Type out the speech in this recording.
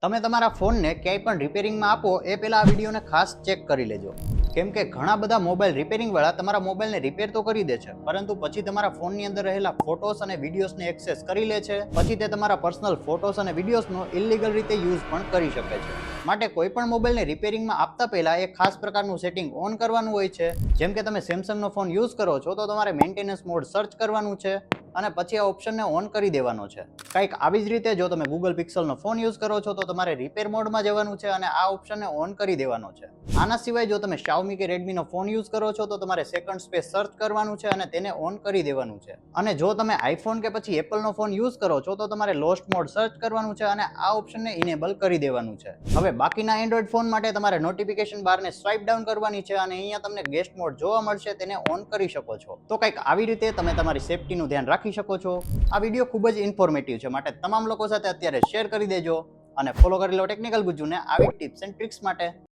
તમે તમારા ફોનને ક્યાંય પણ રિપેરિંગમાં આપો એ પહેલાં આ વિડીયોને ખાસ ચેક કરી લેજો. કેમ કે ઘણા બધા મોબાઈલ રિપેરિંગવાળા તમારા મોબાઈલને રિપેર તો કરી દે છે, પરંતુ પછી તમારા ફોનની અંદર રહેલા ફોટોસ અને વિડીયોઝને એક્સેસ કરી લે છે. પછી તે તમારા પર્સનલ ફોટોસ અને વિડીયોઝનો ઇલીગલ રીતે યુઝ પણ કરી શકે છે. માટે કોઈ પણ મોબાઈલને રિપેરિંગમાં આપતા પહેલા એક ખાસ પ્રકારનું સેટિંગ ઓન કરવાનું હોય છે. જેમ કે તમે સેમસંગનો ફોન યુઝ કરો છો તો તમારે મેન્ટેનન્સ મોડ સર્ચ કરવાનું છે અને પછી આ ઓપ્શનને ઓન કરી દેવાનો છે. કંઈક આવી જ રીતે જો તમે ગૂગલ પિક્સલનો ફોન યુઝ કરો છો તો તમારે રિપેર મોડમાં જવાનું છે અને આ ઓપ્શનને ઓન કરી દેવાનો છે. આના સિવાય જો તમે Xiaomi કે Redmi નો ફોન યુઝ કરો છો તો તમારે સેકન્ડ સ્પેસ સર્ચ કરવાનું છે અને તેને ઓન કરી દેવાનું છે. અને જો તમે iPhone કે પછી Apple નો ફોન યુઝ કરો છો તો તમારે લોસ્ટ મોડ સર્ચ કરવાનું છે અને આ ઓપ્શનને ઇનેબલ કરી દેવાનું છે. હવે બાકીના એન્ડ્રોઈડ ફોન માટે તમારે નોટિફિકેશન બારને સ્વાઇપ ડાઉન કરવાની છે અને અહીંયા તમને ગેસ્ટ મોડ જોવા મળશે, તેને ઓન કરી શકો છો. તો કંઈક આવી રીતે તમે તમારી સેફટીનું ધ્યાન રાખી શકો છો. આ વિડીયો ખૂબ જ ઇન્ફોર્મેટિવ છે, માટે તમામ લોકો સાથે અત્યારે શેર કરી દેજો અને ફોલો કરી લો ટેકનિકલ ગુજ્જુને આવી ટિપ્સ એન્ડ ટ્રિક્સ માટે.